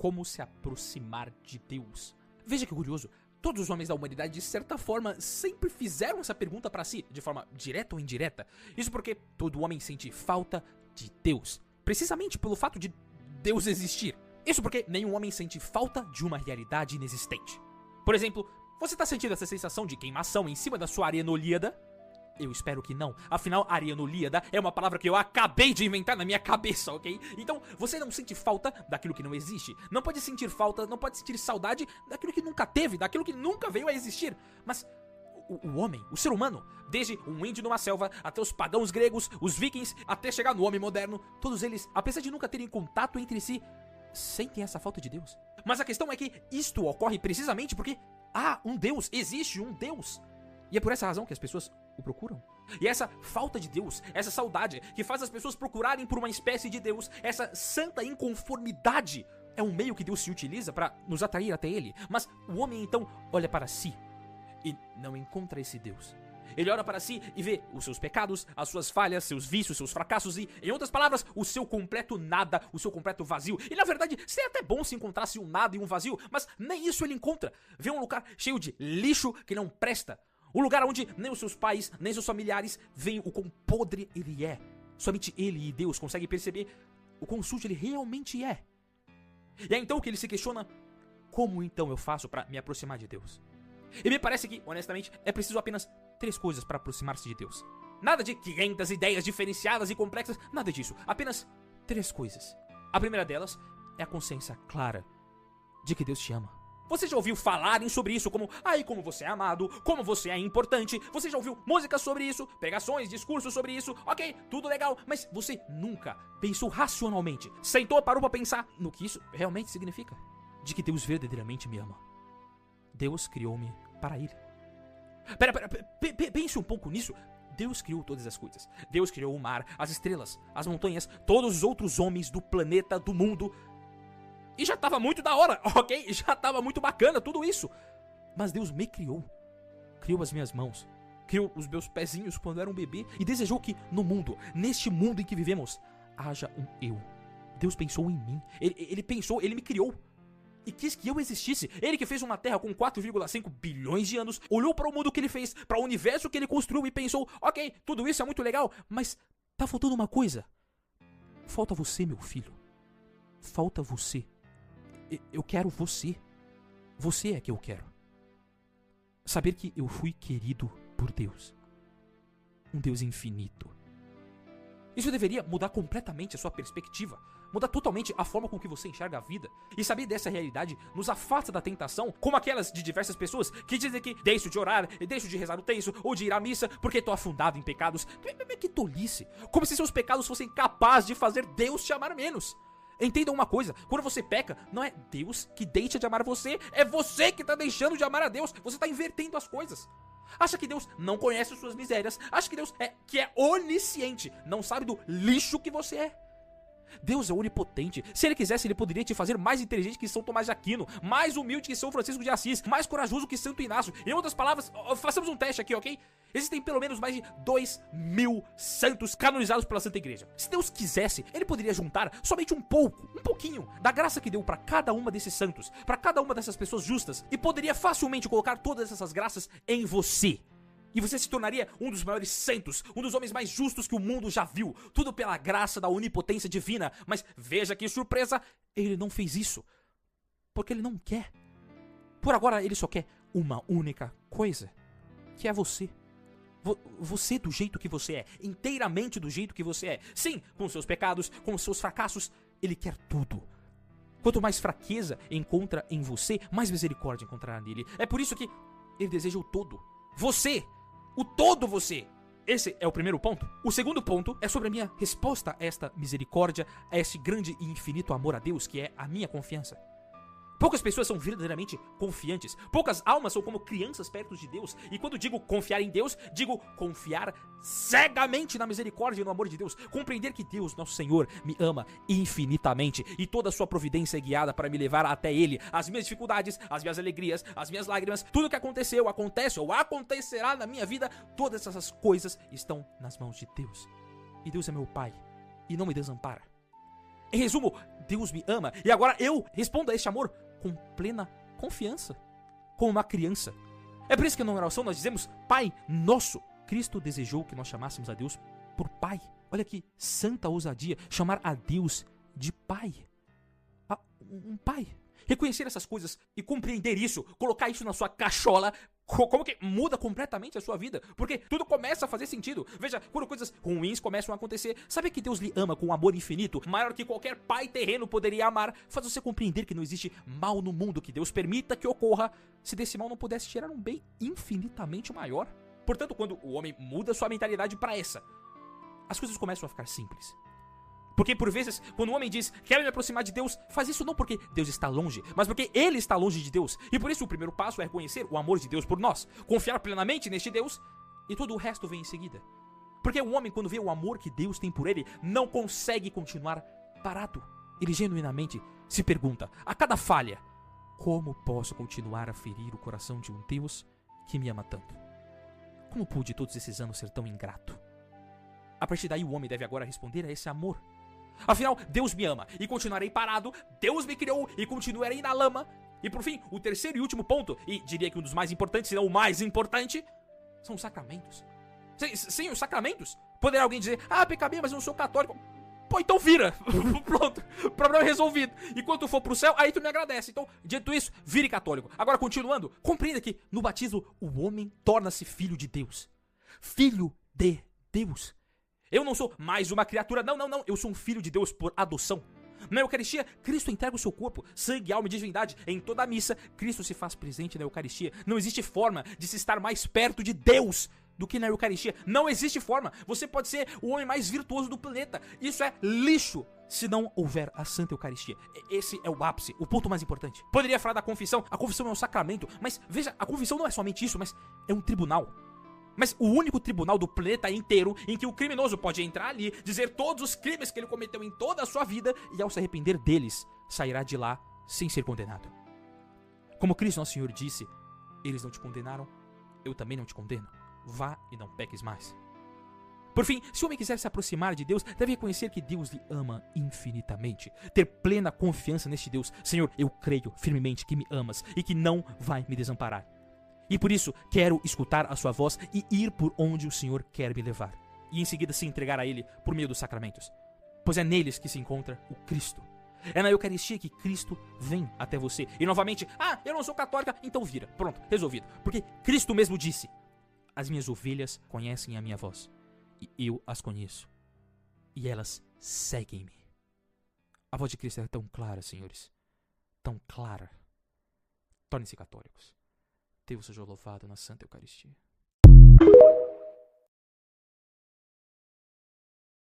como se aproximar de Deus. Veja que curioso, todos os homens da humanidade, de certa forma, sempre fizeram essa pergunta pra si, de forma direta ou indireta. Isso porque todo homem sente falta de Deus, precisamente pelo fato de Deus existir. Isso porque nenhum homem sente falta de uma realidade inexistente. Por exemplo, você tá sentindo essa sensação de queimação em cima da sua arenolíada? Eu espero que não. Afinal, arenolíada é uma palavra que eu acabei de inventar na minha cabeça, ok? Então, você não sente falta daquilo que não existe. Não pode sentir falta, não pode sentir saudade daquilo que nunca teve, daquilo que nunca veio a existir. Mas o homem, o ser humano, desde um índio numa selva, até os pagãos gregos, os vikings, até chegar no homem moderno, todos eles, apesar de nunca terem contato entre si, sentem essa falta de Deus. Mas a questão é que isto ocorre precisamente porque há um Deus, existe um Deus. E é por essa razão que as pessoas o procuram. E essa falta de Deus, essa saudade que faz as pessoas procurarem por uma espécie de Deus, essa santa inconformidade, é um meio que Deus se utiliza para nos atrair até Ele. Mas o homem então olha para si e não encontra esse Deus. Ele olha para si e vê os seus pecados, as suas falhas, seus vícios, seus fracassos e, em outras palavras, o seu completo nada, o seu completo vazio. E na verdade, seria até bom se encontrasse um nada e um vazio, mas nem isso ele encontra. Vê um lugar cheio de lixo que não presta. Um lugar onde nem os seus pais, nem seus familiares veem o quão podre ele é. Somente ele e Deus conseguem perceber o quão sujo ele realmente é. E é então que ele se questiona: como então eu faço para me aproximar de Deus? E me parece que, honestamente, é preciso apenas 3 coisas para aproximar-se de Deus. Nada de 500 ideias diferenciadas e complexas, nada disso. Apenas 3 coisas. A primeira delas é a consciência clara de que Deus te ama. Você já ouviu falarem sobre isso como, como você é amado, como você é importante. Você já ouviu músicas sobre isso, pregações, discursos sobre isso. Ok, tudo legal, mas você nunca pensou racionalmente, sentou, parou pra pensar no que isso realmente significa. De que Deus verdadeiramente me ama. Deus criou-me para Ele. Pense um pouco nisso. Deus criou todas as coisas. Deus criou o mar, as estrelas, as montanhas, todos os outros homens do planeta, do mundo. E já tava muito da hora, ok? Já tava muito bacana tudo isso. Mas Deus me criou. Criou as minhas mãos. Criou os meus pezinhos quando eu era um bebê. E desejou que no mundo, neste mundo em que vivemos, haja um eu. Deus pensou em mim. Ele pensou, Ele me criou. E quis que eu existisse. Ele que fez uma terra com 4,5 bilhões de anos, olhou para o mundo que Ele fez, para o universo que Ele construiu e pensou: ok, tudo isso é muito legal, mas tá faltando uma coisa. Falta você, meu filho. Falta você. Eu quero você. Você é que eu quero. Saber que eu fui querido por Deus. Um Deus infinito. Isso deveria mudar completamente a sua perspectiva. Mudar totalmente a forma com que você enxerga a vida. E saber dessa realidade nos afasta da tentação, como aquelas de diversas pessoas que dizem que deixo de orar, deixo de rezar o terço ou de ir à missa porque tô afundado em pecados. Que tolice. Como se seus pecados fossem capazes de fazer Deus te amar menos. Entendam uma coisa, quando você peca, não é Deus que deixa de amar você, é você que tá deixando de amar a Deus. Você tá invertendo as coisas. Acha que Deus não conhece suas misérias, acha que Deus é onisciente, não sabe do lixo que você é. Deus é onipotente. Se Ele quisesse, Ele poderia te fazer mais inteligente que São Tomás de Aquino, mais humilde que São Francisco de Assis, mais corajoso que Santo Inácio. Em outras palavras, façamos um teste aqui, ok? Existem pelo menos mais de 2.000 santos canonizados pela Santa Igreja. Se Deus quisesse, Ele poderia juntar somente um pouquinho da graça que deu para cada uma desses santos, para cada uma dessas pessoas justas, e poderia facilmente colocar todas essas graças em você. E você se tornaria um dos maiores santos, um dos homens mais justos que o mundo já viu. Tudo pela graça da onipotência divina. Mas veja que surpresa, Ele não fez isso. Porque Ele não quer. Por agora, Ele só quer uma única coisa. Que é você. Você do jeito que você é. Inteiramente do jeito que você é. Sim, com os seus pecados, com os seus fracassos. Ele quer tudo. Quanto mais fraqueza encontra em você, mais misericórdia encontrará nele. É por isso que Ele deseja o todo. Você. O todo você. Esse é o primeiro ponto. O segundo ponto é sobre a minha resposta a esta misericórdia, a este grande e infinito amor a Deus, que é a minha confiança. Poucas pessoas são verdadeiramente confiantes. Poucas almas são como crianças perto de Deus. E quando digo confiar em Deus, digo confiar cegamente na misericórdia e no amor de Deus. Compreender que Deus, nosso Senhor, me ama infinitamente. E toda a sua providência é guiada para me levar até Ele. As minhas dificuldades, as minhas alegrias, as minhas lágrimas, tudo que aconteceu, acontece ou acontecerá na minha vida, todas essas coisas estão nas mãos de Deus. E Deus é meu Pai e não me desampara. Em resumo, Deus me ama e agora eu respondo a este amor com plena confiança, como uma criança. É por isso que na oração nós dizemos Pai Nosso. Cristo desejou que nós chamássemos a Deus por Pai. Olha que santa ousadia, chamar a Deus de Pai. Um Pai. Reconhecer essas coisas e compreender isso, colocar isso na sua cachola, como que muda completamente a sua vida, porque tudo começa a fazer sentido. Veja, quando coisas ruins começam a acontecer, sabe que Deus lhe ama com um amor infinito, maior que qualquer pai terreno poderia amar, faz você compreender que não existe mal no mundo que Deus permita que ocorra, se desse mal não pudesse tirar um bem infinitamente maior. Portanto, quando o homem muda sua mentalidade para essa, as coisas começam a ficar simples. Porque por vezes, quando o homem diz, quero me aproximar de Deus, faz isso não porque Deus está longe, mas porque ele está longe de Deus. E por isso o primeiro passo é reconhecer o amor de Deus por nós, confiar plenamente neste Deus, e todo o resto vem em seguida. Porque o homem, quando vê o amor que Deus tem por ele, não consegue continuar parado. Ele genuinamente se pergunta, a cada falha, como posso continuar a ferir o coração de um Deus que me ama tanto? Como pude todos esses anos ser tão ingrato? A partir daí o homem deve agora responder a esse amor. Afinal, Deus me ama e continuarei parado, Deus me criou e continuarei na lama. E por fim, o terceiro e último ponto, e diria que um dos mais importantes, se não o mais importante, são os sacramentos. Sim, os sacramentos. Poderá alguém dizer, PKB, mas eu não sou católico. Pô, então vira. Pronto, problema resolvido. E quando tu for pro céu, aí tu me agradece. Então, dito isso, vire católico. Agora, continuando, compreenda que no batismo o homem torna-se filho de Deus. Filho de Deus. Eu não sou mais uma criatura, não, eu sou um filho de Deus por adoção. Na Eucaristia, Cristo entrega o seu corpo, sangue, alma e divindade. Em toda a missa, Cristo se faz presente na Eucaristia. Não existe forma de se estar mais perto de Deus do que na Eucaristia. Não existe forma. Você pode ser o homem mais virtuoso do planeta. Isso é lixo se não houver a Santa Eucaristia. Esse é o ápice, o ponto mais importante. Poderia falar da confissão. A confissão é um sacramento, mas veja, a confissão não é somente isso, mas é um tribunal. Mas o único tribunal do planeta inteiro em que o criminoso pode entrar ali, dizer todos os crimes que ele cometeu em toda a sua vida e ao se arrepender deles, sairá de lá sem ser condenado. Como Cristo Nosso Senhor disse, eles não te condenaram, eu também não te condeno. Vá e não peques mais. Por fim, se o homem quiser se aproximar de Deus, deve reconhecer que Deus lhe ama infinitamente. Ter plena confiança neste Deus. Senhor, eu creio firmemente que me amas e que não vai me desamparar. E por isso, quero escutar a sua voz e ir por onde o Senhor quer me levar. E em seguida se entregar a Ele por meio dos sacramentos. Pois é neles que se encontra o Cristo. É na Eucaristia que Cristo vem até você. E novamente, eu não sou católica, então vira. Pronto, resolvido. Porque Cristo mesmo disse, as minhas ovelhas conhecem a minha voz. E eu as conheço. E elas seguem-me. A voz de Cristo é tão clara, senhores. Tão clara. Tornem-se católicos. Deus seja louvado na Santa Eucaristia.